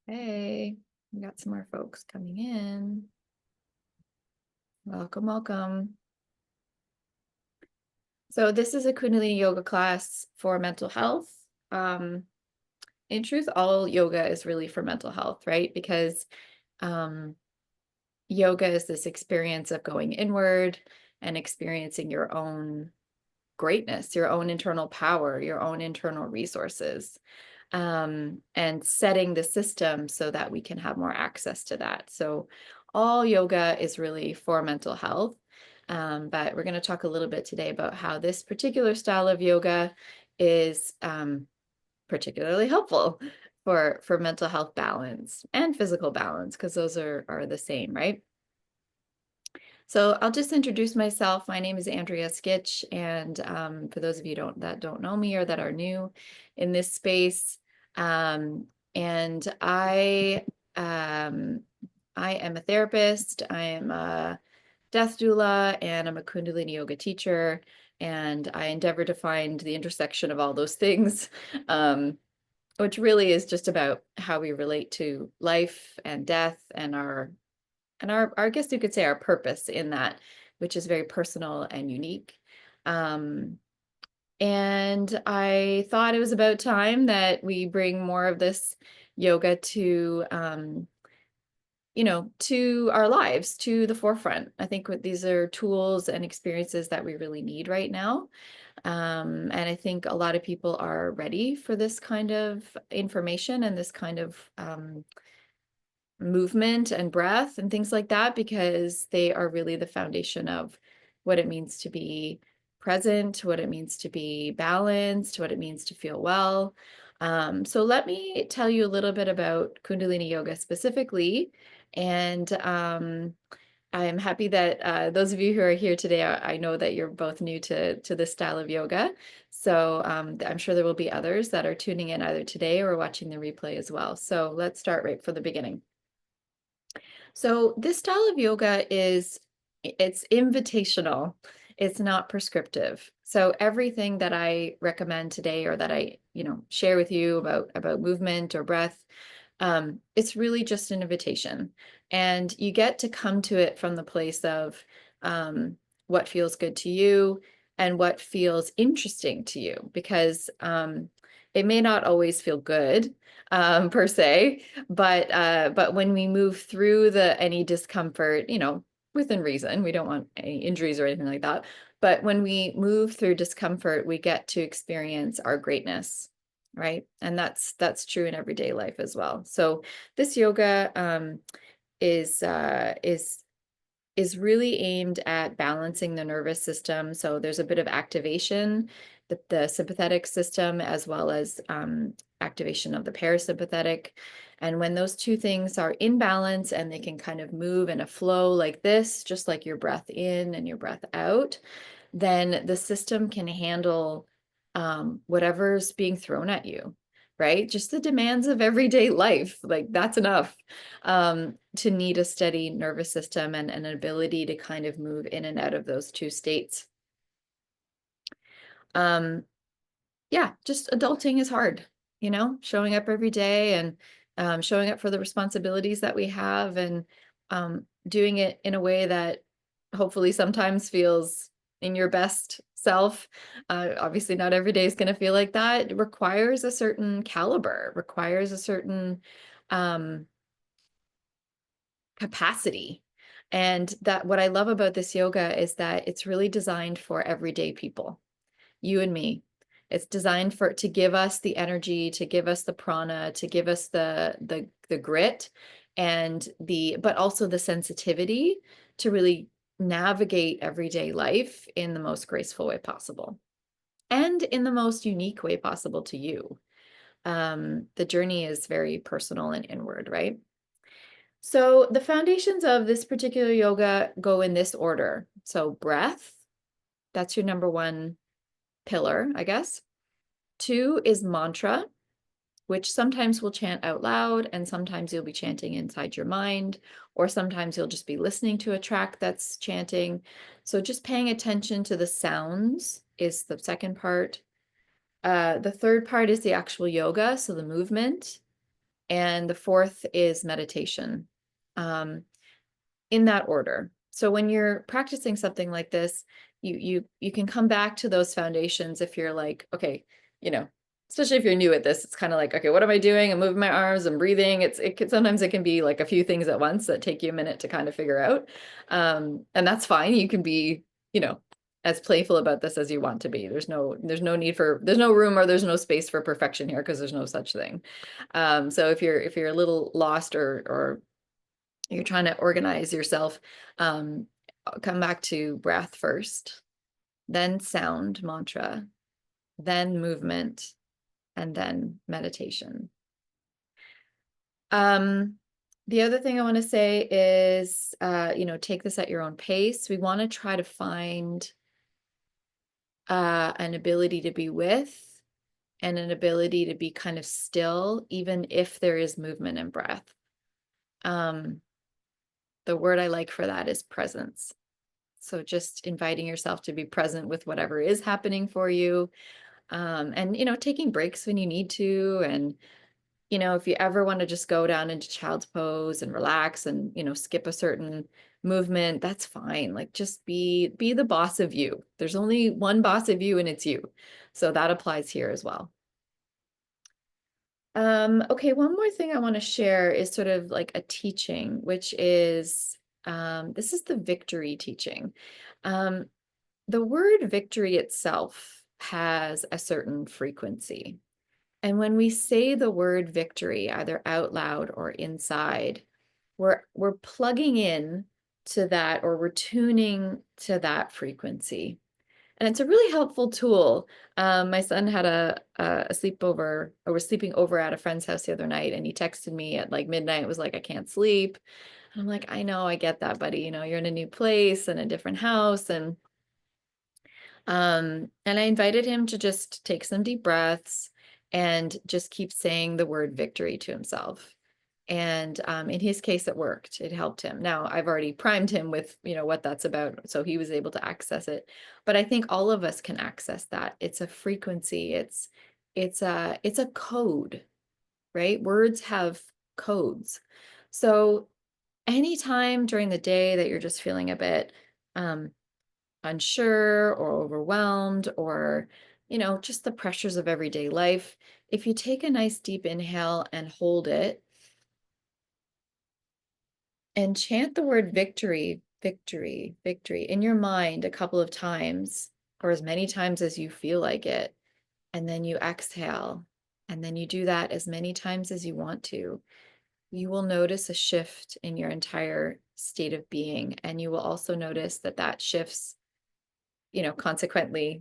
Okay, we got some more folks coming in. Welcome, welcome. So this is a Kundalini yoga class for mental health. In truth, all yoga is really for mental health, right? Because um, yoga is this experience of going inward and experiencing your own greatness, your own internal power, your own internal resources, and setting the system so that we can have more access to that. So all yoga is really for mental health. But we're going to talk a little bit today about how this particular style of yoga is particularly helpful for mental health balance and physical balance, because those are the same, right? So I'll just introduce myself. My name is Andrea Skitch, and for those of you that don't know me or that are new in this space, um, and um, I am a therapist. I am a death doula, and I'm a Kundalini yoga teacher. And I endeavor to find the intersection of all those things, which really is just about how we relate to life and death and our I guess you could say our purpose in that, which is very personal and unique. Um, and I thought it was about time that we bring more of this yoga to to our lives, to the forefront. I think these are tools and experiences that we really need right now. And I think a lot of people are ready for this kind of information and this kind of movement and breath and things like that, because they are really the foundation of what it means to be present, what it means to be balanced, what it means to feel well. So let me tell you a little bit about Kundalini yoga specifically. And I'm happy that those of you who are here today, I know that you're both new to this style of yoga. So I'm sure there will be others that are tuning in either today or watching the replay as well. So let's start right from the beginning. So this style of yoga it's invitational. It's not prescriptive. So everything that I recommend today or that I, share with you about movement or breath, it's really just an invitation. And you get to come to it from the place of um, what feels good to you and what feels interesting to you, because it may not always feel good per se, but when we move through any discomfort, within reason, we don't want any injuries or anything like that. But when we move through discomfort, we get to experience our greatness, right? And that's true in everyday life as well. So this yoga is uh, is is really aimed at balancing the nervous system. So there's a bit of activation, the sympathetic system, as well as activation of the parasympathetic. And when those two things are in balance and they can kind of move in a flow like this, just like your breath in and your breath out, then the system can handle whatever's being thrown at you, right? Just the demands of everyday life, like that's enough to need a steady nervous system and an ability to kind of move in and out of those two states. Um, yeah, just adulting is hard, showing up every day and showing up for the responsibilities that we have, and doing it in a way that hopefully sometimes feels in your best self. Obviously, not every day is going to feel like that. It requires a certain caliber, requires a certain um, capacity. And that what I love about this yoga is that it's really designed for everyday people, you and me. It's designed to give us the energy, to give us the prana, to give us the grit and but also the sensitivity to really navigate everyday life in the most graceful way possible and in the most unique way possible to you. The journey is very personal and inward, right? So the foundations of this particular yoga go in this order. So breath, that's your number one pillar, I guess. Two is mantra, which sometimes we'll chant out loud, and sometimes you'll be chanting inside your mind, or sometimes you'll just be listening to a track that's chanting. So just paying attention to the sounds is the second part. The third part is the actual yoga, so the movement. and the fourth is meditation. Um, in that order. So when you're practicing something like this, you can come back to those foundations if you're like, okay, you know, especially if you're new at this, it's kind of like, okay, what am I doing? I'm moving my arms, I'm breathing. Sometimes it can be like a few things at once that take you a minute to kind of figure out. And that's fine. You can be, you know, as playful about this as you want to be. There's no room or there's no space for perfection here because there's no such thing. So if you're a little lost or you're trying to organize yourself, come back to breath first, then sound mantra, then movement, and then meditation. The other thing I want to say is, take this at your own pace. We want to try to find an ability to be with and an ability to be kind of still, even if there is movement and breath. The word I like for that is presence. So just inviting yourself to be present with whatever is happening for you. And, taking breaks when you need to. And, if you ever want to just go down into child's pose and relax and, skip a certain movement, that's fine. Like just be the boss of you. There's only one boss of you and it's you. So that applies here as well. Okay, one more thing I want to share is sort of like a teaching, which is this is the victory teaching. Um, the word victory itself has a certain frequency. And when we say the word victory, either out loud or inside, we're plugging in to that, or we're tuning to that frequency. And it's a really helpful tool. My son had a sleepover, or was sleeping over at a friend's house the other night, and he texted me at like midnight. It was like, I can't sleep. And I'm like, I know, I get that, buddy. You're in a new place and a different house. And I invited him to just take some deep breaths and just keep saying the word victory to himself. And in his case, it worked. It helped him. Now, I've already primed him with, what that's about, so he was able to access it. But I think all of us can access that. It's a frequency. It's a code, right? Words have codes. So anytime during the day that you're just feeling a bit unsure or overwhelmed, or just the pressures of everyday life, if you take a nice deep inhale and hold it and chant the word victory, victory, victory in your mind a couple of times, or as many times as you feel like it, and then you exhale, and then you do that as many times as you want to, you will notice a shift in your entire state of being. And you will also notice that shifts, consequently,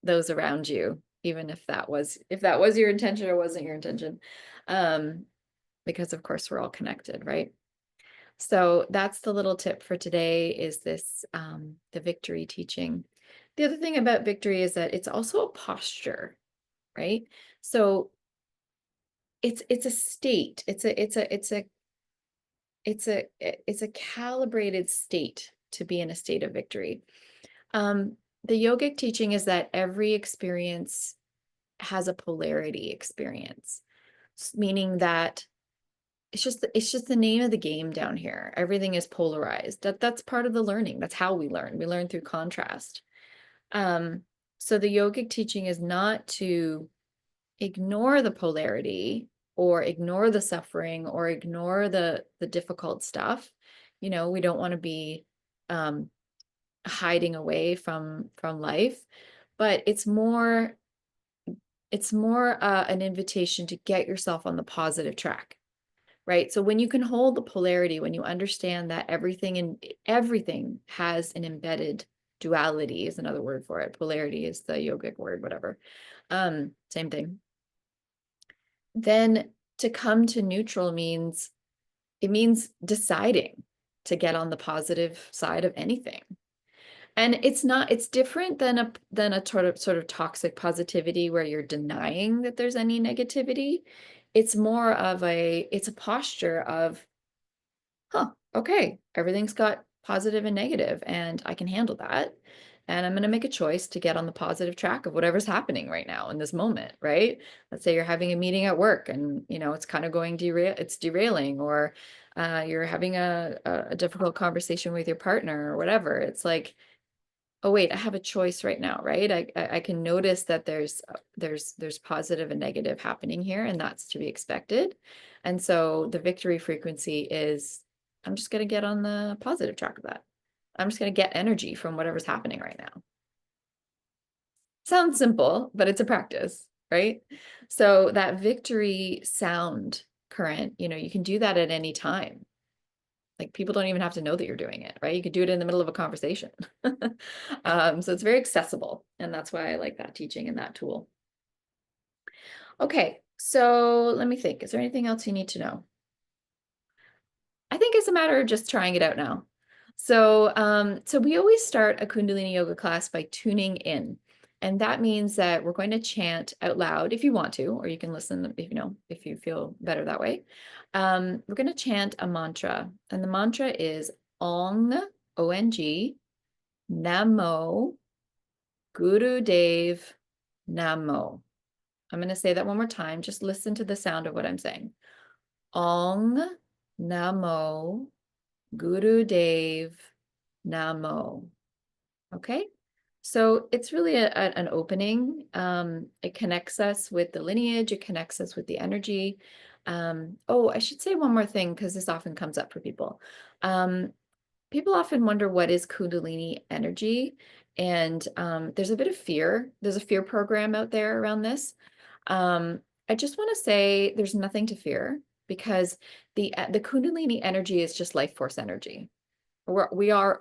those around you, even if that was your intention or wasn't your intention. Because of course we're all connected, right? So that's the little tip for today, is this the victory teaching. The other thing about victory is that it's also a posture, right? So it's a state. It's a calibrated state to be in a state of victory. The yogic teaching is that every experience has a polarity experience, meaning that it's just the name of the game down here. Everything is polarized. That's part of the learning. That's how we learn. We learn through contrast. So the yogic teaching is not to ignore the polarity or ignore the suffering or ignore the difficult stuff. We don't want to be hiding away from life, but it's more an invitation to get yourself on the positive track, right? So when you can hold the polarity, when you understand that everything has an embedded duality, is another word for it. Polarity is the yogic word, whatever. Same thing. Then to come to neutral means deciding to get on the positive side of anything. And it's different than a sort of toxic positivity where you're denying that there's any negativity. It's more of it's a posture of, okay, everything's got positive and negative, and I can handle that. and I'm going to make a choice to get on the positive track of whatever's happening right now in this moment, right? Let's say you're having a meeting at work and, it's kind of going it's derailing, or you're having a difficult conversation with your partner or whatever. It's like, oh wait, I have a choice right now, right? I can notice that there's positive and negative happening here, and that's to be expected. And so the victory frequency is, I'm just going to get on the positive track of that. I'm just going to get energy from whatever's happening right now. Sounds simple, but it's a practice, right? So that victory sound current, you can do that at any time. Like, people don't even have to know that you're doing it, right? You could do it in the middle of a conversation. So it's very accessible. And that's why I like that teaching and that tool. Okay, so let me think. Is there anything else you need to know? I think it's a matter of just trying it out now. So we always start a Kundalini yoga class by tuning in. And that means that we're going to chant out loud if you want to, or you can listen if you feel better that way. We're going to chant a mantra, and the mantra is Ong, O-N-G, Namo, Guru Dev, Namo. I'm going to say that one more time. Just listen to the sound of what I'm saying. Ong, Namo, Guru Dev, Namo. Okay. So it's really an opening. It connects us with the lineage. It connects us with the energy. I should say one more thing, because this often comes up for people. People often wonder, what is Kundalini energy? And there's a bit of fear. There's a fear program out there around this. I just want to say there's nothing to fear, because the Kundalini energy is just life force energy. We are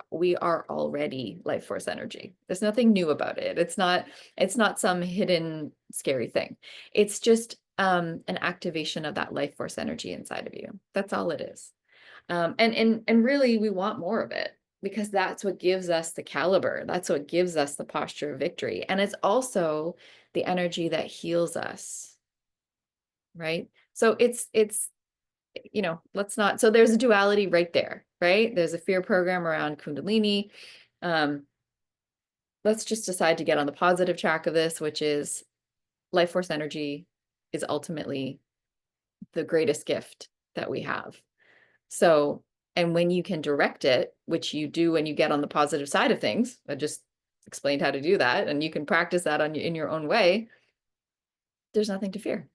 already life force energy. There's nothing new about it. It's not some hidden scary thing. It's just an activation of that life force energy inside of you. That's all it is. And really, we want more of it, because that's what gives us the caliber. That's what gives us the posture of victory. And it's also the energy that heals us, right? So it's let's not, so there's a duality right there, right? There's a fear program around Kundalini. Let's just decide to get on the positive track of this, which is life force energy is ultimately the greatest gift that we have. So, and when you can direct it, which you do when you get on the positive side of things, I just explained how to do that, and you can practice that in your own way, there's nothing to fear.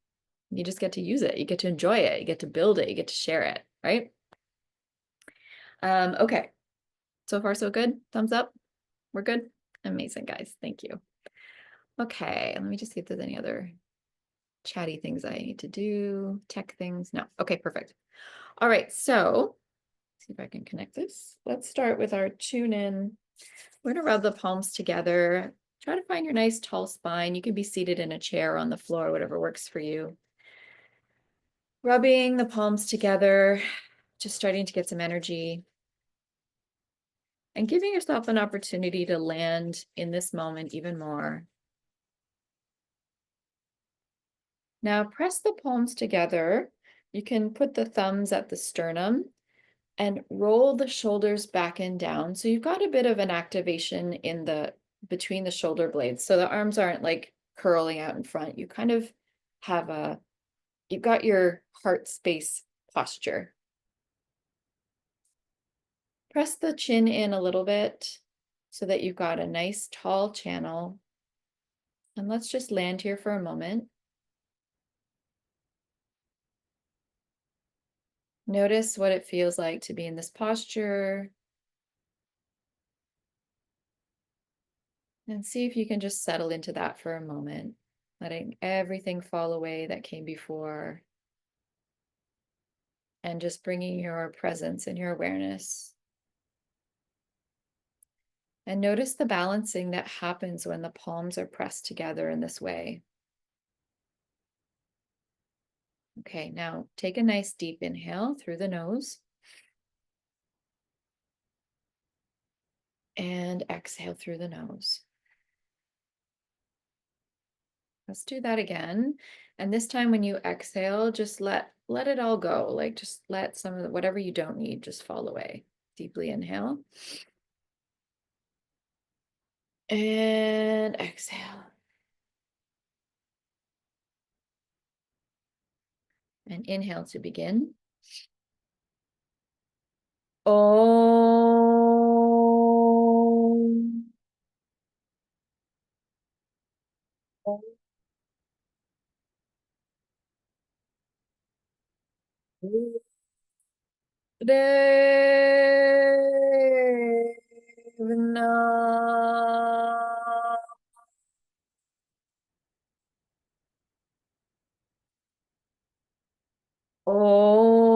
You just get to use it. You get to enjoy it. You get to build it. You get to share it, right? Okay. So far, so good. Thumbs up. We're good. Amazing, guys. Thank you. Okay. Let me just see if there's any other chatty things I need to do. Tech things. No. Okay, perfect. All right. So see if I can connect this. Let's start with our tune in. We're going to rub the palms together. Try to find your nice tall spine. You can be seated in a chair, on the floor, whatever works for you. Rubbing the palms together, just starting to get some energy, and giving yourself an opportunity to land in this moment even more. Now press the palms together. You can put the thumbs at the sternum and roll the shoulders back and down. So you've got a bit of an activation between the shoulder blades. So the arms aren't like curling out in front. You kind of have you've got your heart space posture. Press the chin in a little bit so that you've got a nice tall channel. And let's just land here for a moment. Notice what it feels like to be in this posture. And see if you can just settle into that for a moment, letting everything fall away that came before. And just bringing your presence and your awareness. And notice the balancing that happens when the palms are pressed together in this way. Okay, now take a nice deep inhale through the nose. And exhale through the nose. Let's do that again. And this time when you exhale, just let it all go. Like, just let some of whatever you don't need just fall away. Deeply inhale. And exhale. And inhale to begin. Om. Devna. Om.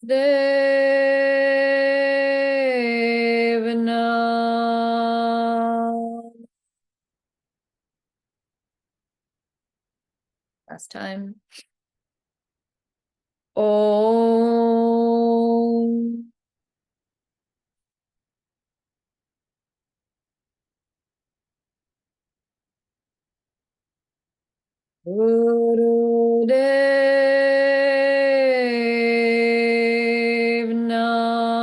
Devna. Last time. Om. Gurudev Namo.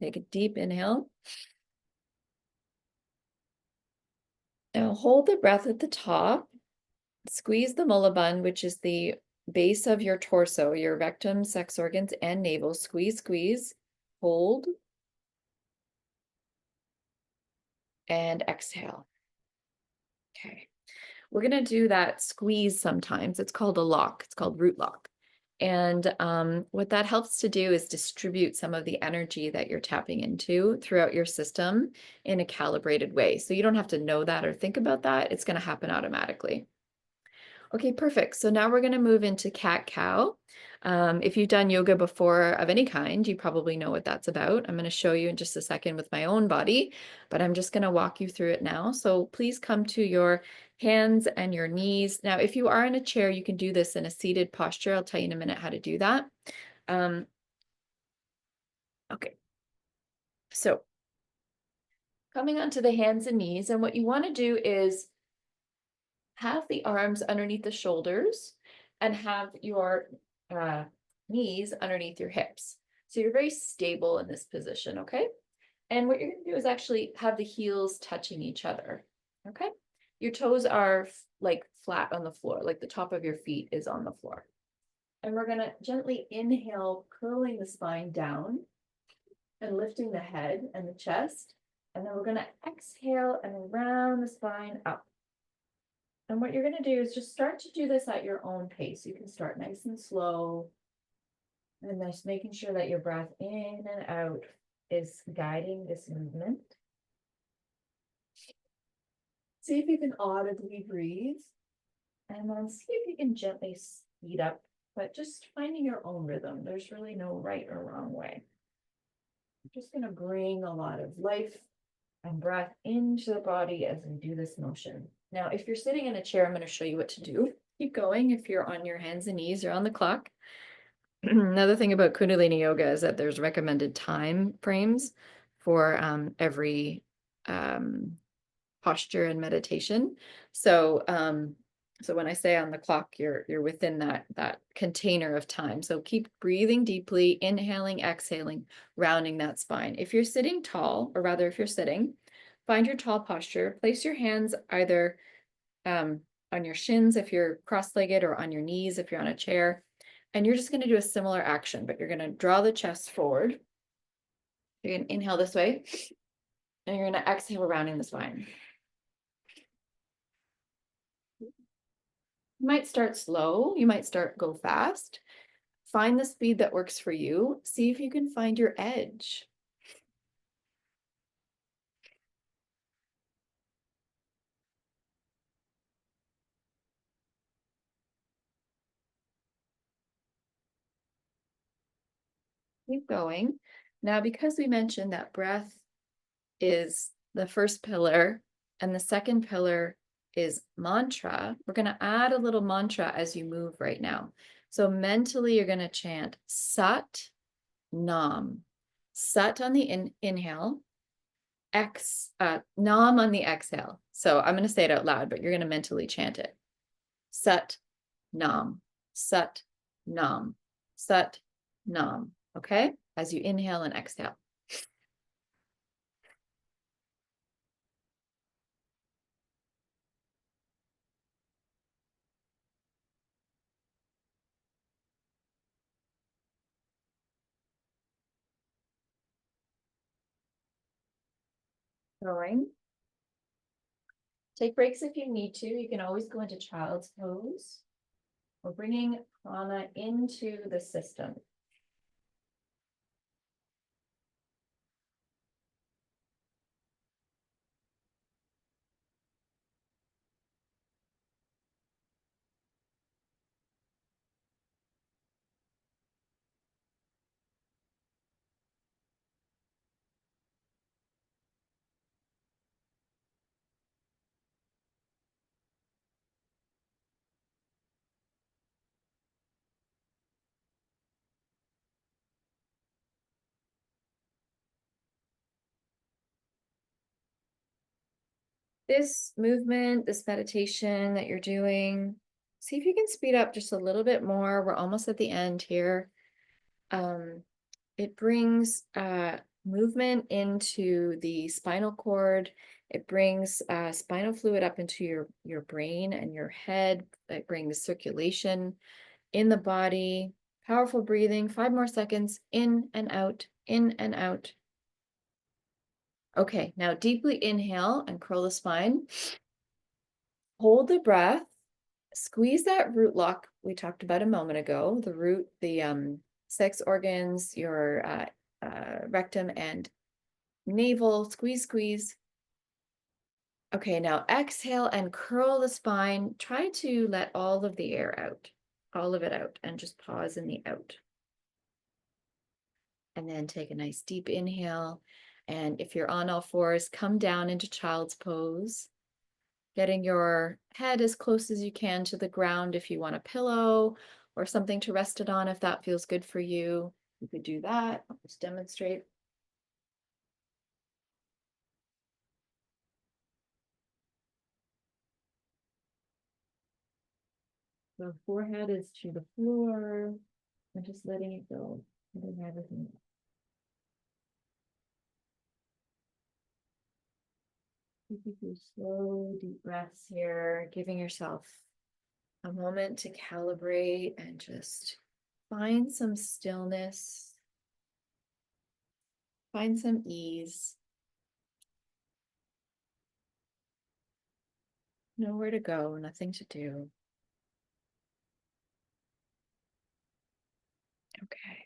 Take a deep inhale. Now hold the breath at the top. Squeeze the mullaband, which is the base of your torso, your rectum, sex organs, and navel. Squeeze, squeeze. Hold. And exhale. Okay. We're going to do that squeeze sometimes. It's called a lock. It's called root lock. And what that helps to do is distribute some of the energy that you're tapping into throughout your system in a calibrated way. So you don't have to know that or think about that. It's going to happen automatically. Okay, perfect. So now we're going to move into cat-cow. If you've done yoga before of any kind, you probably know what that's about. I'm going to show you in just a second with my own body, but I'm just going to walk you through it now. So please come to your hands and your knees. Now, if you are in a chair, you can do this in a seated posture. I'll tell you in a minute how to do that. Okay. So coming onto the hands and knees, and what you want to do is have the arms underneath the shoulders and have your knees underneath your hips. So you're very stable in this position, okay? And what you're gonna do is actually have the heels touching each other, okay? Your toes are like flat on the floor, like the top of your feet is on the floor. And we're gonna gently inhale, curling the spine down and lifting the head and the chest. And then we're gonna exhale and round the spine up. And what you're going to do is just start to do this at your own pace. You can start nice and slow. And just making sure that your breath in and out is guiding this movement. See if you can audibly breathe. And then see if you can gently speed up, but just finding your own rhythm. There's really no right or wrong way. I'm just going to bring a lot of life and breath into the body as we do this motion. Now, if you're sitting in a chair, I'm going to show you what to do. Keep going if you're on your hands and knees or on the clock. Another thing about Kundalini yoga is that there's recommended time frames for every posture and meditation. So when I say on the clock, you're within that container of time. So keep breathing deeply, inhaling, exhaling, rounding that spine. If you're sitting tall, or rather if you're sitting, find your tall posture. Place your hands either on your shins if you're cross-legged or on your knees if you're on a chair. And you're just going to do a similar action, but you're going to draw the chest forward. You're going to inhale this way, and you're going to exhale, rounding the spine. You might start slow, you might go fast. Find the speed that works for you. See if you can find your edge. Keep going. Now, because we mentioned that breath is the first pillar and the second pillar is mantra, we're going to add a little mantra as you move right now. So mentally, you're going to chant Sat Nam. Sat on the inhale, Nam on the exhale. So I'm going to say it out loud, but you're going to mentally chant it. Sat, Nam, Sat, Nam, Sat, Nam. Okay? As you inhale and exhale. Going. Take breaks if you need to. You can always go into child's pose. We're bringing prana into the system. This movement, this meditation that you're doing, see if you can speed up just a little bit more. We're almost at the end here. It brings movement into the spinal cord. It brings spinal fluid up into your brain and your head. It brings circulation in the body. Powerful breathing. 5 more seconds. In and out, in and out. Okay, now deeply inhale and curl the spine. Hold the breath. Squeeze that root lock we talked about a moment ago. The root, the sex organs, your rectum and navel. Squeeze, squeeze. Okay, now exhale and curl the spine. Try to let all of the air out, all of it out, and just pause in the out. And then take a nice deep inhale. And if you're on all fours, come down into child's pose, getting your head as close as you can to the ground. If you want a pillow or something to rest it on, if that feels good for you, you could do that. I'll just demonstrate. The forehead is to the floor and just letting it go, letting everything go. Take a few slow, deep breaths here, giving yourself a moment to calibrate and just find some stillness, find some ease, nowhere to go, nothing to do. Okay.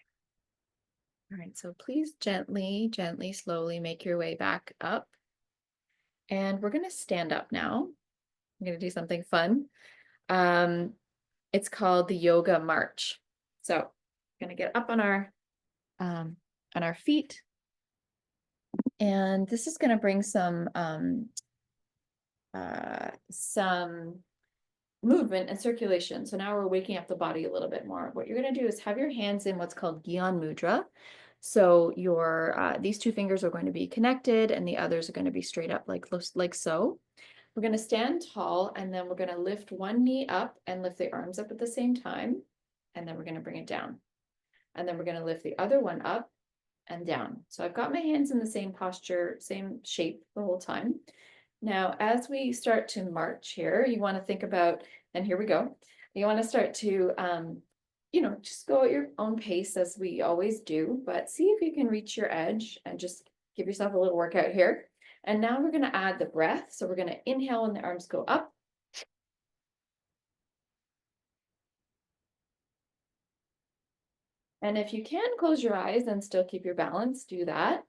All right, so please gently, gently, slowly make your way back up. And we're going to stand up now. I'm going to do something fun. It's called the yoga march. So we're going to get up on our feet. And this is going to bring some movement and circulation. So now we're waking up the body a little bit more. What you're going to do is have your hands in what's called Gyan Mudra. So your these two fingers are going to be connected and the others are going to be straight up like so. We're going to stand tall and then we're going to lift one knee up and lift the arms up at the same time. And then we're going to bring it down. And then we're going to lift the other one up and down. So I've got my hands in the same posture, same shape the whole time. Now, as we start to march here, you want to think about, and here we go, you want to start to, just go at your own pace as we always do, but see if you can reach your edge and just give yourself a little workout here. And now we're going to add the breath. So we're going to inhale when the arms go up. And if you can close your eyes and still keep your balance, do that.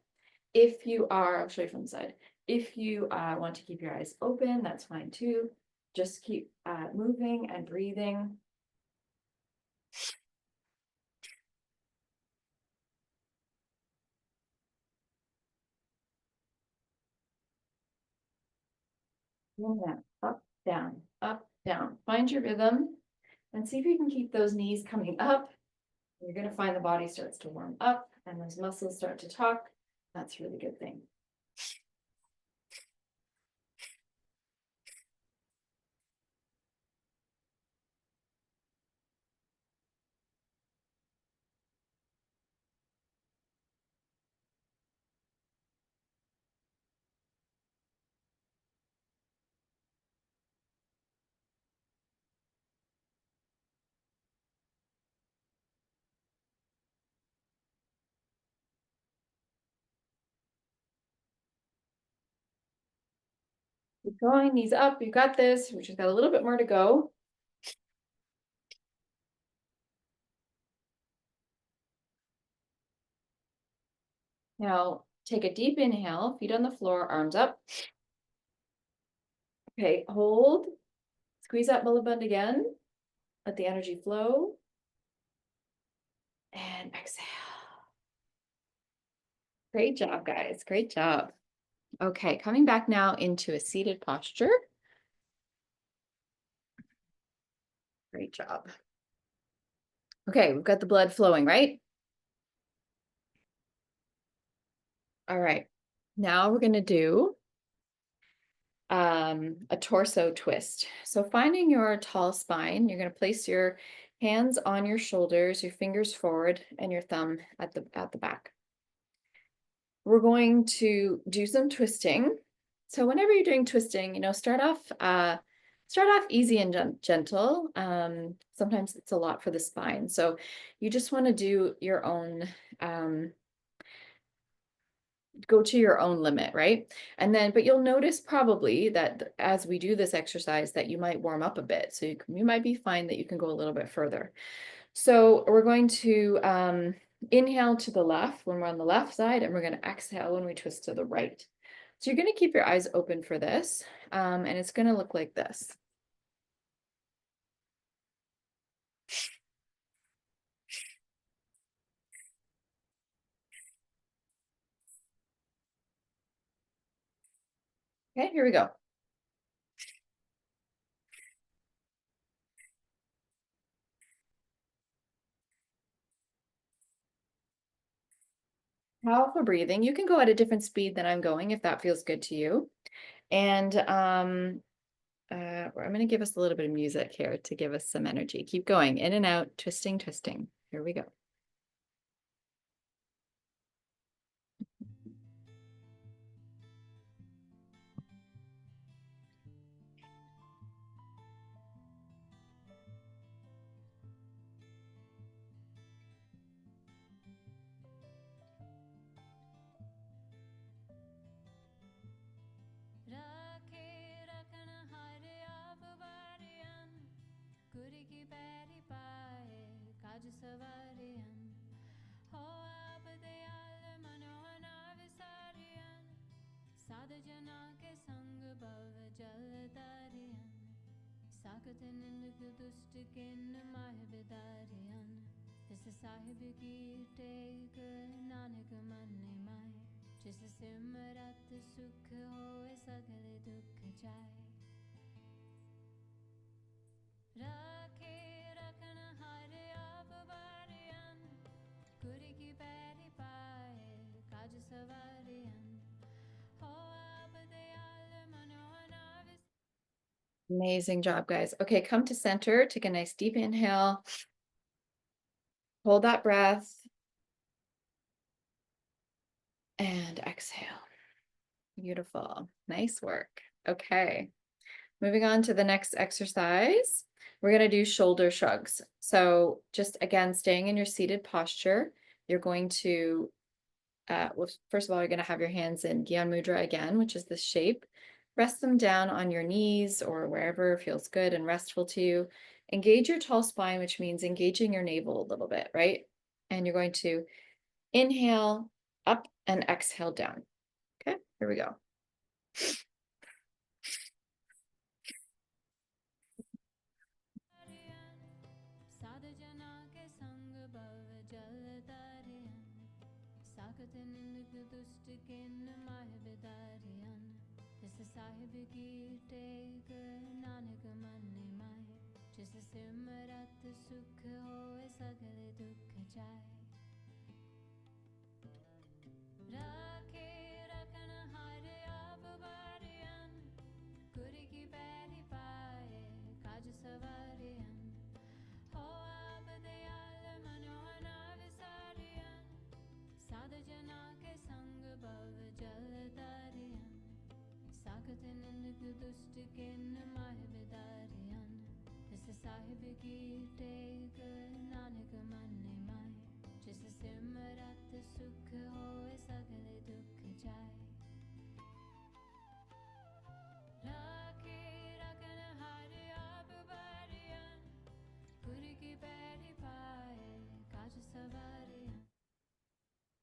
If you are, I'll show you from the side. If you want to keep your eyes open, that's fine too. Just keep moving and breathing. Yeah, up, down, up, down. Find your rhythm and see if you can keep those knees coming up. You're going to find the body starts to warm up and those muscles start to talk. That's a really good thing. Keep going, knees up, you got this. We just got a little bit more to go. Now, take a deep inhale, feet on the floor, arms up. Okay, hold. Squeeze that belly button again. Let the energy flow. And exhale. Great job, guys. Great job. Okay, coming back now into a seated posture. Great job. Okay, we've got the blood flowing, right? All right. Now we're going to do a torso twist. So finding your tall spine, you're going to place your hands on your shoulders, your fingers forward, and your thumb at the back. We're going to do some twisting. So whenever you're doing twisting, start off easy and gentle. Sometimes it's a lot for the spine. So you just want to do your own, go to your own limit, right? But you'll notice probably that as we do this exercise that you might warm up a bit. So you might be fine that you can go a little bit further. So we're going to inhale to the left when we're on the left side, and we're going to exhale when we twist to the right. So you're going to keep your eyes open for this, and it's going to look like this. Okay, here we go. Powerful breathing. You can go at a different speed than I'm going if that feels good to you. And I'm going to give us a little bit of music here to give us some energy. Keep going, in and out, twisting, twisting. Here we go. Amazing job, guys. Okay, come to center. Take a nice deep inhale. Hold that breath. And exhale. Beautiful. Nice work. Okay. Moving on to the next exercise. We're going to do shoulder shrugs. So just again, staying in your seated posture, you're going to, well, first of all, you're going to have your hands in Gyan Mudra again, which is this shape. Rest them down on your knees or wherever feels good and restful to you. Engage your tall spine, which means engaging your navel a little bit, right? And you're going to inhale up and exhale down. Okay, here we go.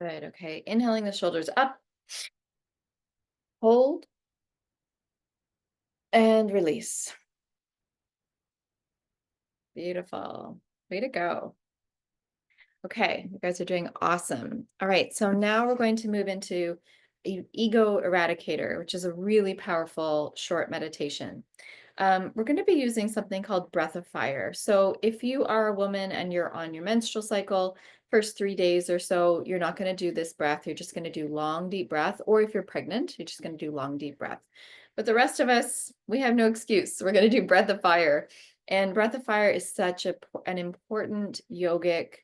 Good. Okay. Inhaling the shoulders up, hold, and release. Beautiful. Way to go. Okay, you guys are doing awesome. All right, so now we're going to move into ego eradicator, which is a really powerful short meditation. We're going to be using something called breath of fire. So if you are a woman and you're on your menstrual cycle, first 3 days or so, you're not going to do this breath. You're just going to do long, deep breath. Or if you're pregnant, you're just going to do long, deep breath. But the rest of us, we have no excuse. We're going to do breath of fire. And breath of fire is such an important yogic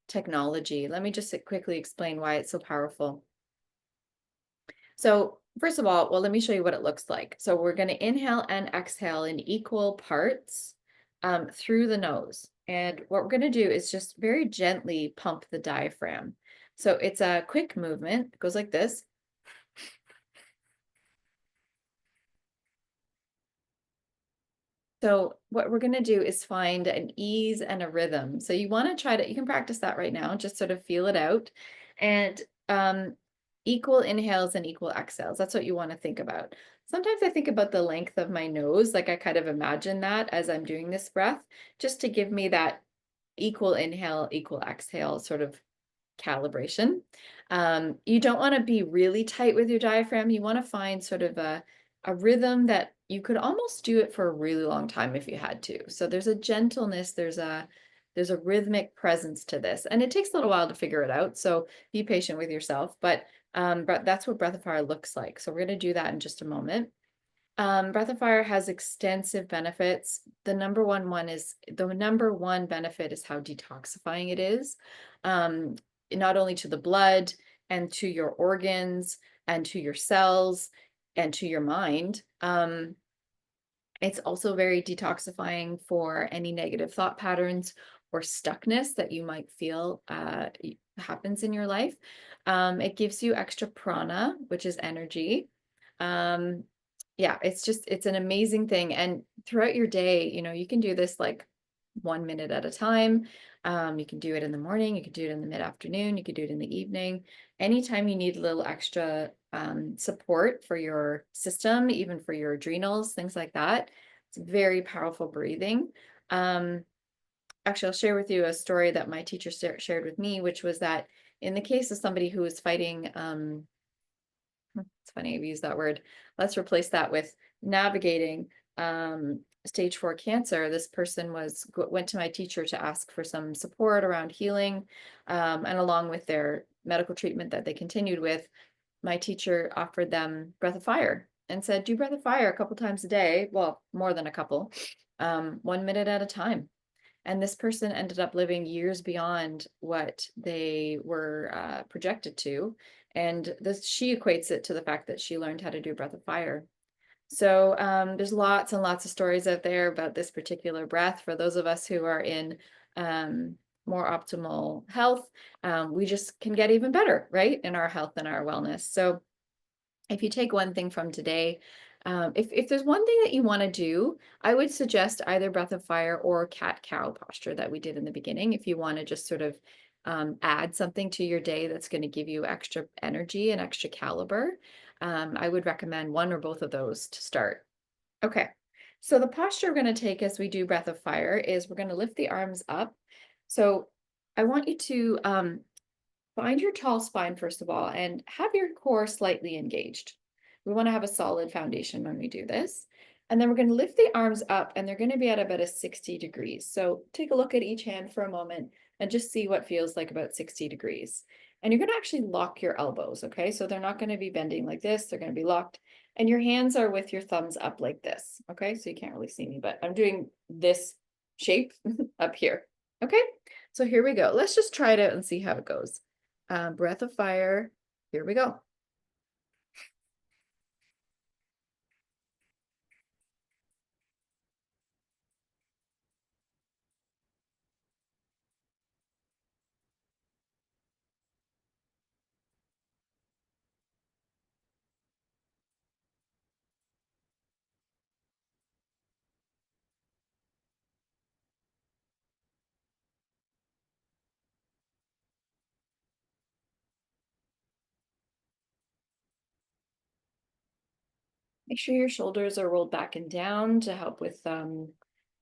technology. Let me just quickly explain why it's so powerful. So first of all, well, let me show you what it looks like. So we're going to inhale and exhale in equal parts through the nose. And what we're going to do is just very gently pump the diaphragm. So it's a quick movement. It goes like this. So what we're going to do is find an ease and a rhythm. So you want to try to, you can practice that right now, just sort of feel it out. And equal inhales and equal exhales. That's what you want to think about. Sometimes I think about the length of my nose, like I kind of imagine that as I'm doing this breath, just to give me that equal inhale, equal exhale sort of calibration. You don't want to be really tight with your diaphragm. You want to find sort of a rhythm that you could almost do it for a really long time if you had to. So there's a gentleness, there's a rhythmic presence to this, and it takes a little while to figure it out. So be patient with yourself, but that's what breath of fire looks like. So we're going to do that in just a moment. Breath of fire has extensive benefits. The number one benefit is how detoxifying it is, um, not only to the blood and to your organs and to your cells and to your mind. It's also very detoxifying for any negative thought patterns or stuckness that you might feel happens in your life. It gives you extra prana, which is energy. Um, yeah, it's an amazing thing. And throughout your day, you can do this like 1 minute at a time. You can do it in the morning, you can do it in the mid-afternoon, you could do it in the evening. Anytime you need a little extra support for your system, even for your adrenals, things like that. It's very powerful breathing. Actually, I'll share with you a story that my teacher shared with me, which was that in the case of somebody who is fighting, it's funny I've used that word. Let's replace that with navigating stage 4 cancer. This person went to my teacher to ask for some support around healing, and along with their medical treatment that they continued with, my teacher offered them breath of fire and said, do breath of fire a couple times a day. Well, more than a couple, 1 minute at a time. And this person ended up living years beyond what they were projected to. And she equates it to the fact that she learned how to do breath of fire. So there's lots and lots of stories out there about this particular breath. For those of us who are in more optimal health, we just can get even better, right, in our health and our wellness. So if you take one thing from today, if there's one thing that you want to do, I would suggest either breath of fire or cat-cow posture that we did in the beginning. If you want to just sort of add something to your day that's going to give you extra energy and extra caliber, I would recommend one or both of those to start. Okay, so the posture we're going to take as we do breath of fire is we're going to lift the arms up. So I want you to find your tall spine, first of all, and have your core slightly engaged. We want to have a solid foundation when we do this. And then we're going to lift the arms up, and they're going to be at about a 60 degrees. So take a look at each hand for a moment and just see what feels like about 60 degrees. And you're going to actually lock your elbows, okay? So they're not going to be bending like this. They're going to be locked. And your hands are with your thumbs up like this, okay? So you can't really see me, but I'm doing this shape up here, okay? So here we go. Let's just try it out and see how it goes. Breath of fire. Here we go. Make sure your shoulders are rolled back and down to help with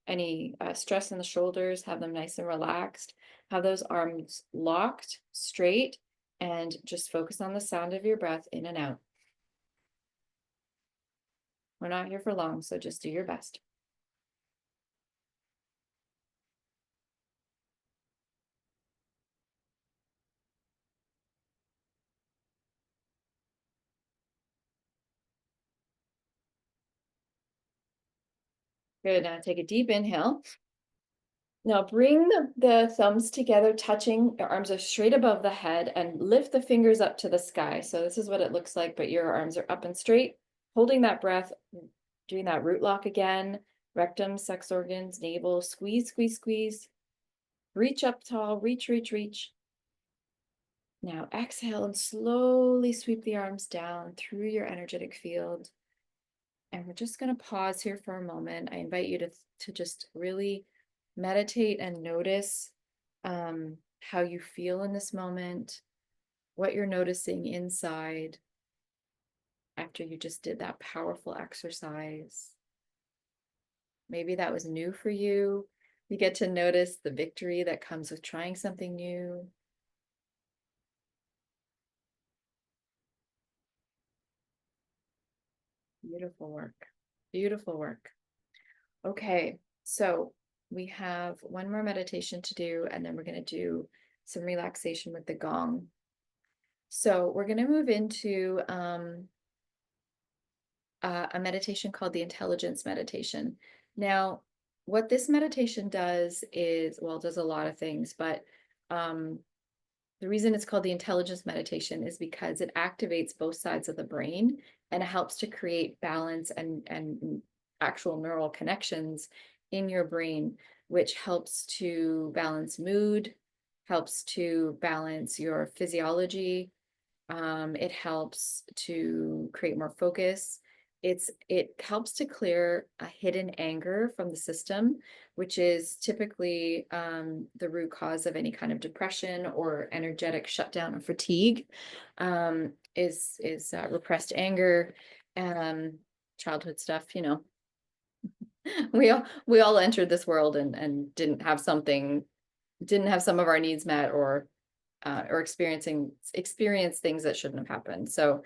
any stress in the shoulders. Have them nice and relaxed. Have those arms locked straight and just focus on the sound of your breath in and out. We're not here for long, so just do your best. Good. Now take a deep inhale. Now bring the thumbs together, touching. Your arms are straight above the head, and lift the fingers up to the sky. So this is what it looks like, but your arms are up and straight, holding that breath, doing that root lock again. Rectum, sex organs, navel, squeeze, squeeze, squeeze. Reach up tall, reach, reach, reach. Now exhale and slowly sweep the arms down through your energetic field. And we're just going to pause here for a moment. I invite you to just really meditate and notice how you feel in this moment, what you're noticing inside after you just did that powerful exercise. Maybe that was new for you. You get to notice the victory that comes with trying something new. Beautiful work. Beautiful work. Okay, so we have one more meditation to do, and then we're going to do some relaxation with the gong. So we're going to move into a meditation called the intelligence meditation. Now, what this meditation does is, well, it does a lot of things, but the reason it's called the intelligence meditation is because it activates both sides of the brain and it helps to create balance and actual neural connections in your brain, which helps to balance mood, helps to balance your physiology. It helps to create more focus. It helps to clear a hidden anger from the system, which is typically the root cause of any kind of depression or energetic shutdown or fatigue. Is repressed anger, childhood stuff. You know, we all entered this world and didn't have some of our needs met, or experience things that shouldn't have happened. So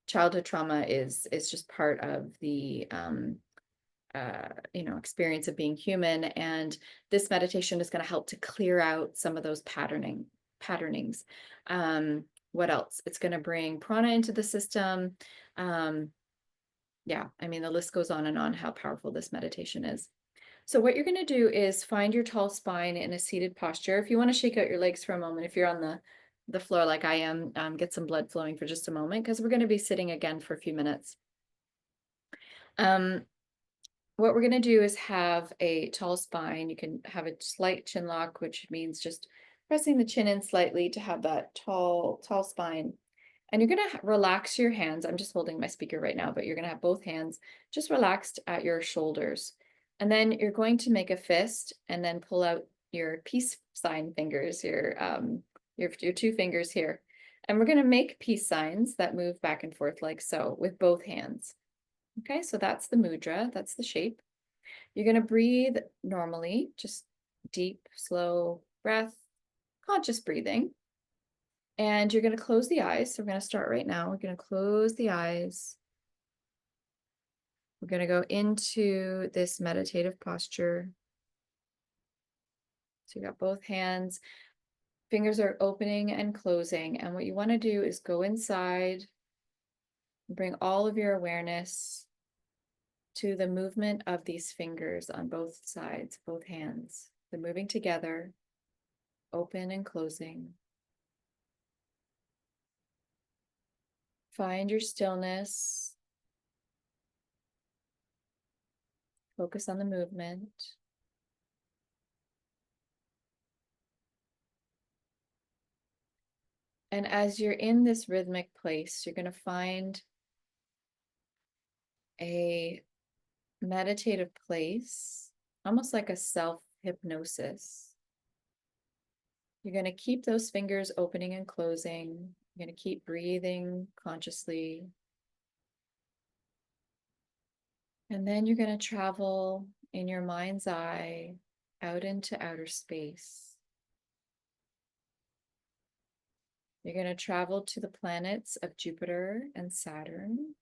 childhood trauma is just part of the experience of being human, and this meditation is going to help to clear out some of those patternings. What else? It's going to bring prana into the system. Yeah, I mean, the list goes on and on how powerful this meditation is. So what you're going to do is find your tall spine in a seated posture. If you want to shake out your legs for a moment, if you're on the floor like I am, get some blood flowing for just a moment, because we're going to be sitting again for a few minutes. What we're going to do is have a tall spine. You can have a slight chin lock, which means just pressing the chin in slightly to have that tall spine. And you're going to relax your hands. I'm just holding my speaker right now, but you're going to have both hands just relaxed at your shoulders. And then you're going to make a fist and then pull out your peace sign fingers, your two fingers here. And we're going to make peace signs that move back and forth like so with both hands. Okay, so that's the mudra, that's the shape. You're going to breathe normally, just deep, slow breath, conscious breathing. And you're going to close the eyes. So we're going to start right now. We're going to close the eyes. We're going to go into this meditative posture. So you got both hands, fingers are opening and closing. And what you want to do is go inside, bring all of your awareness to the movement of these fingers on both sides, both hands. They're moving together, open and closing. Find your stillness. Focus on the movement. And as you're in this rhythmic place, you're going to find a meditative place, almost like a self-hypnosis. You're going to keep those fingers opening and closing. You're going to keep breathing consciously. And then you're going to travel in your mind's eye out into outer space. You're going to travel to the planets of Jupiter and Saturn.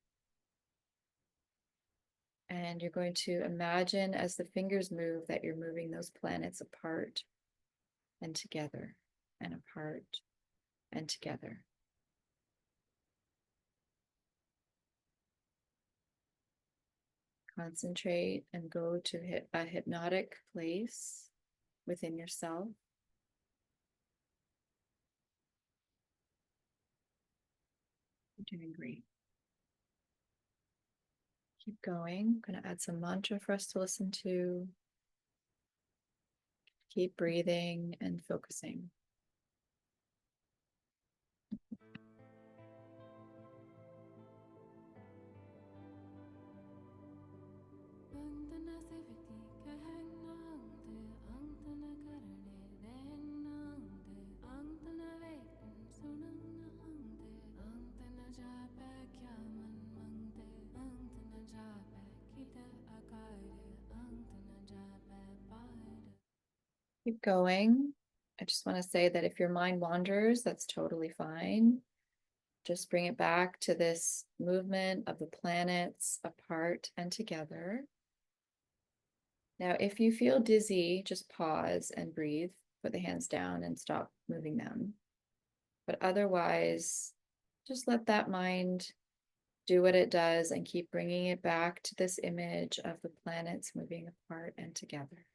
And you're going to imagine as the fingers move that you're moving those planets apart and together and apart and together. Concentrate and go to a hypnotic place within yourself. You're doing great. Keep going. I'm going to add some mantra for us to listen to. Keep breathing and focusing. Keep going. I just want to say that if your mind wanders, that's totally fine. Just bring it back to this movement of the planets apart and together. Now, if you feel dizzy, just pause and breathe. Put the hands down and stop moving them. But otherwise, just let that mind do what it does and keep bringing it back to this image of the planets moving apart and together.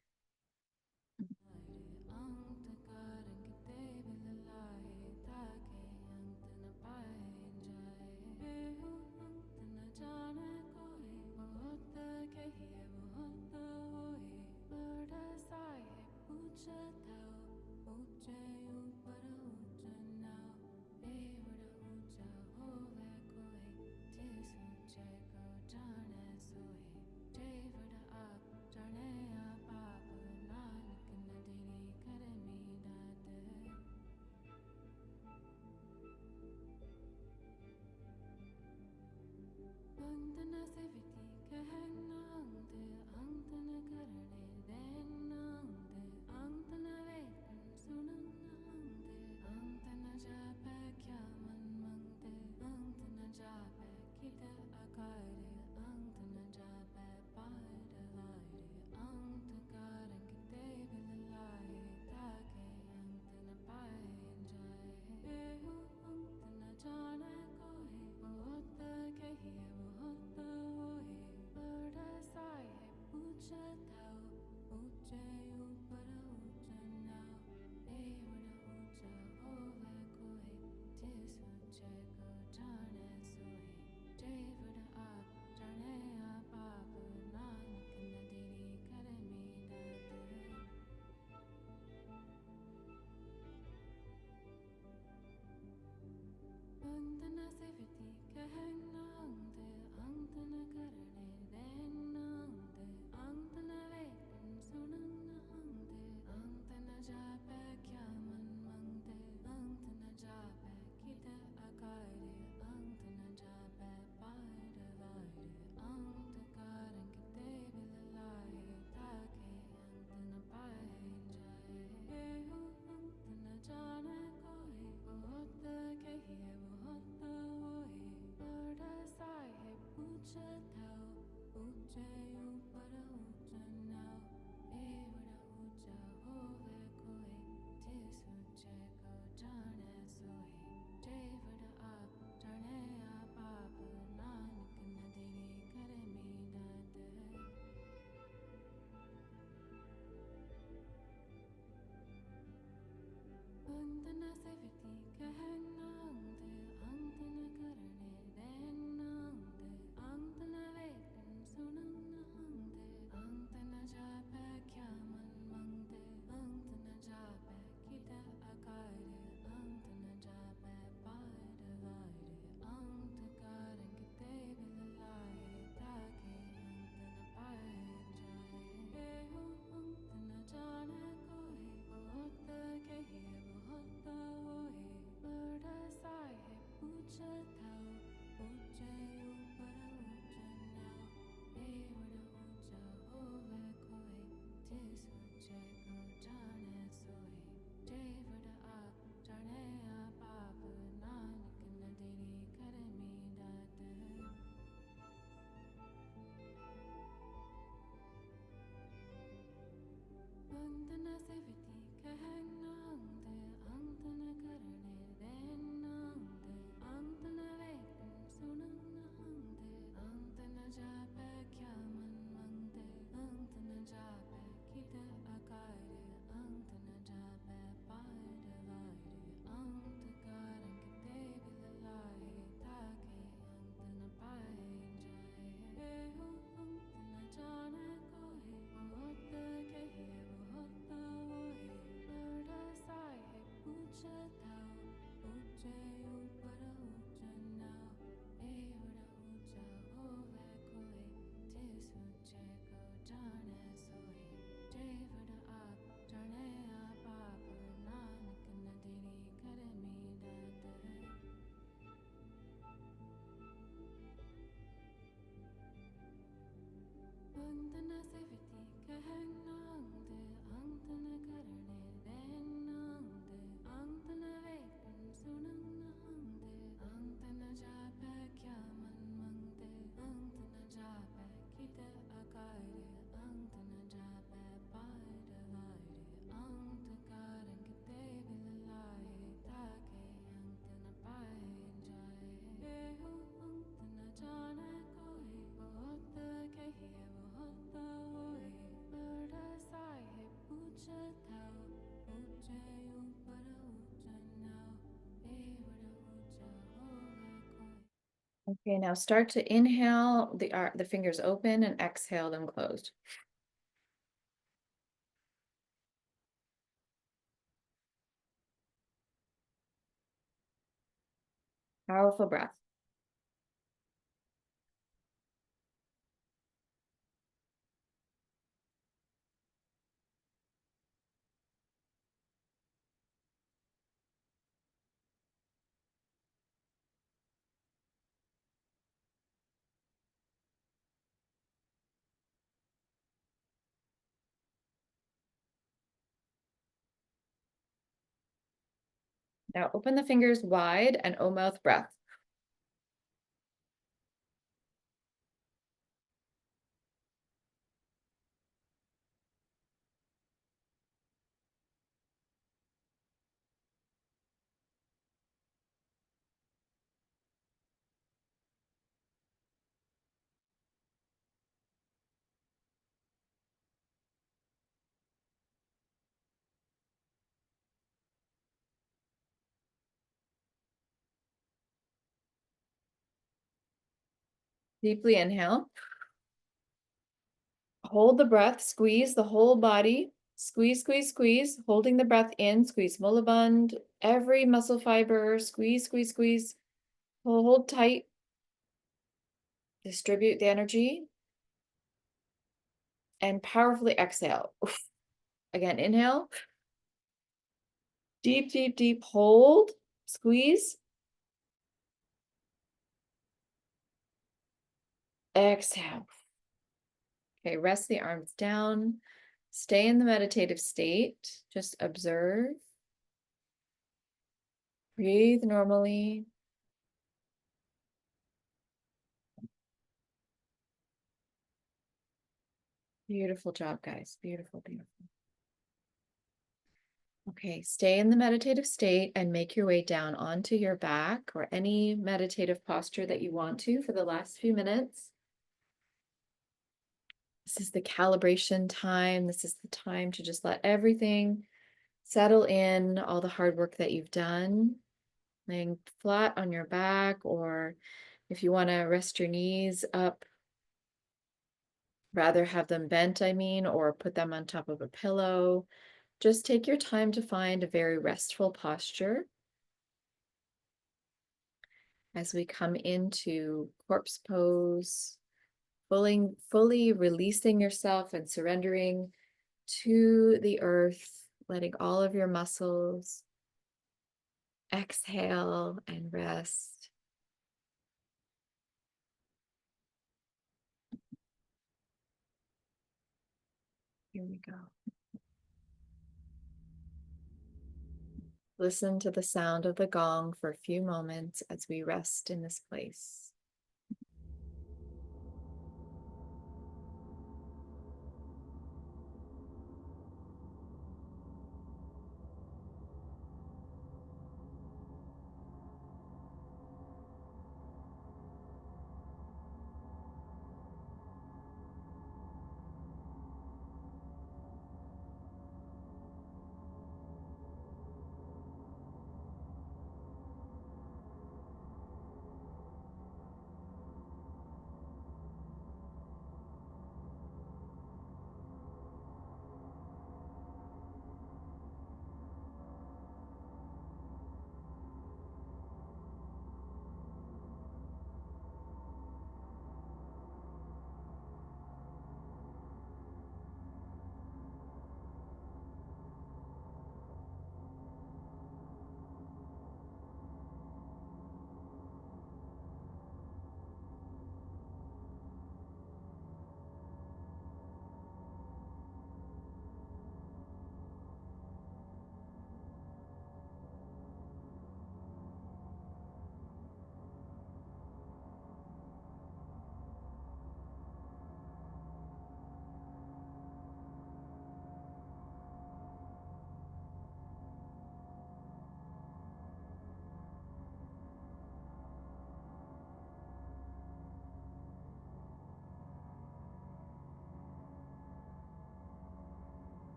Okay, now start to inhale the fingers open and exhale them closed. Powerful breath. Now open the fingers wide and O mouth breath. Deeply inhale. Hold the breath, squeeze the whole body. Squeeze, squeeze, squeeze, holding the breath in, squeeze mulaband, every muscle fiber, squeeze, squeeze, squeeze. Hold tight. Distribute the energy. And powerfully exhale. Oof. Again, inhale. Deep, deep, deep. Hold. Squeeze. Exhale. Okay, rest the arms down. Stay in the meditative state. Just observe. Breathe normally. Beautiful job, guys. Beautiful, beautiful. Okay, stay in the meditative state and make your way down onto your back or any meditative posture that you want to for the last few minutes. This is the calibration time. This is the time to just let everything settle in, all the hard work that you've done. Laying flat on your back, or if you want to rest your knees up, rather have them bent, or put them on top of a pillow. Just take your time to find a very restful posture as we come into corpse pose, fully releasing yourself and surrendering to the earth, letting all of your muscles exhale and rest. Here we go. Listen to the sound of the gong for a few moments as we rest in this place.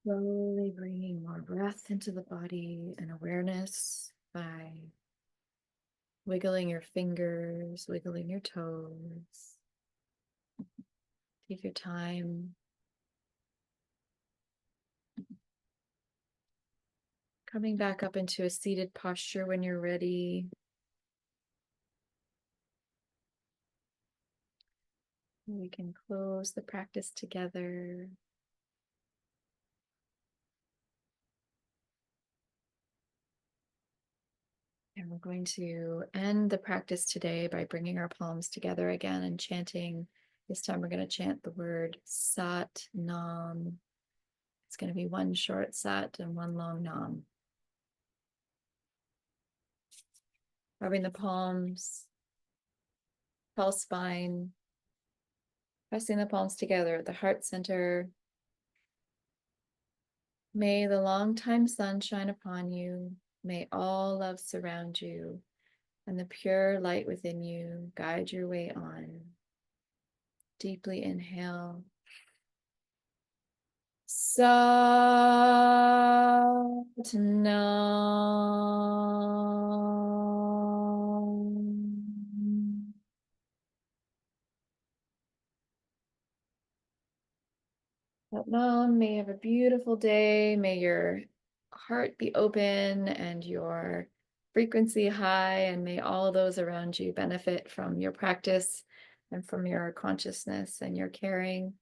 Slowly bringing more breath into the body and awareness by wiggling your fingers, wiggling your toes. Take your time. Coming back up into a seated posture when you're ready. We can close the practice together. And we're going to end the practice today by bringing our palms together again and chanting. This time we're going to chant the word Sat Nam. It's going to be one short Sat and one long Nam. Rubbing the palms, pulse spine, pressing the palms together at the heart center. May the long-time sun shine upon you. May all love surround you, and the pure light within you guide your way on. Deeply inhale. Satnam. Satnam, may you have a beautiful day. May your heart be open and your frequency high, and may all those around you benefit from your practice and from your consciousness and your caring.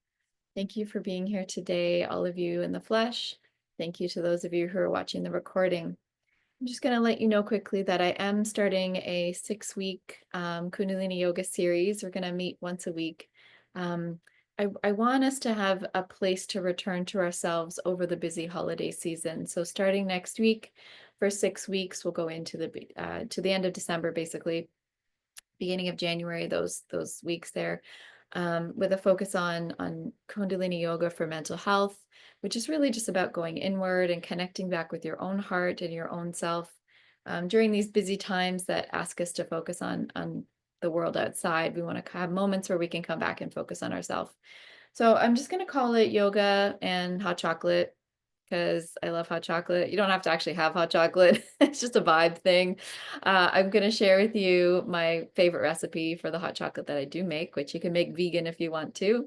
Thank you for being here today, all of you in the flesh. Thank you to those of you who are watching the recording. I'm just going to let you know quickly that I am starting a 6-week Kundalini yoga series. We're going to meet once a week. I want us to have a place to return to ourselves over the busy holiday season. So starting next week for 6 weeks, we'll go into to the end of December, basically, beginning of January, those weeks there, with a focus on Kundalini yoga for mental health, which is really just about going inward and connecting back with your own heart and your own self during these busy times that ask us to focus on the world outside. We want to have moments where we can come back and focus on ourselves. So I'm just going to call it yoga and hot chocolate because I love hot chocolate. You don't have to actually have hot chocolate. It's just a vibe thing. I'm going to share with you my favorite recipe for the hot chocolate that I do make, which you can make vegan if you want to.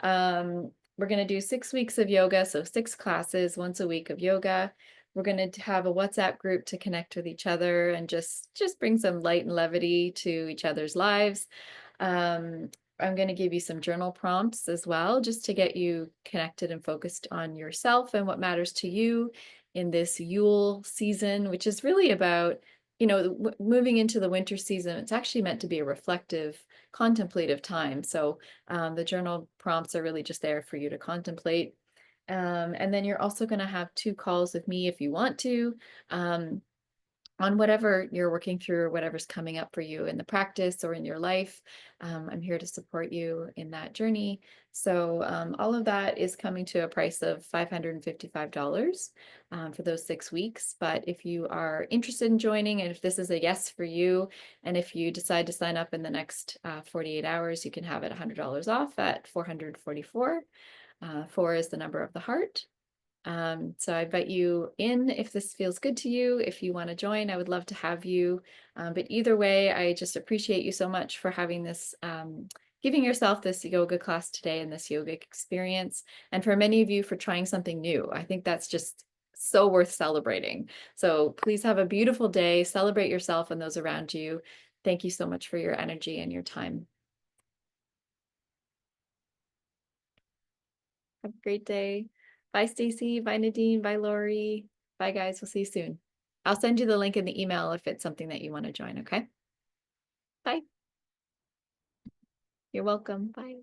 We're going to do 6 weeks of yoga, so 6 classes, once a week of yoga. We're going to have a WhatsApp group to connect with each other and just bring some light and levity to each other's lives. I'm going to give you some journal prompts as well, just to get you connected and focused on yourself and what matters to you in this Yule season, which is really about, moving into the winter season. It's actually meant to be a reflective, contemplative time. So the journal prompts are really just there for you to contemplate. And then you're also going to have 2 calls with me if you want to. On whatever you're working through or whatever's coming up for you in the practice or in your life. I'm here to support you in that journey. So all of that is coming to a price of $555 for those 6 weeks. But if you are interested in joining, and if this is a yes for you, and if you decide to sign up in the next 48 hours, you can have it $100 off at $444. 4 is the number of the heart. So I invite you in if this feels good to you. If you want to join, I would love to have you. But either way, I just appreciate you so much for having this, giving yourself this yoga class today and this yoga experience. And for many of you for trying something new. I think that's just so worth celebrating. So please have a beautiful day. Celebrate yourself and those around you. Thank you so much for your energy and your time. Have a great day. Bye, Stacy. Bye, Nadine. Bye, Lori. Bye, guys. We'll see you soon. I'll send you the link in the email if it's something that you want to join, okay? Bye. You're welcome. Bye.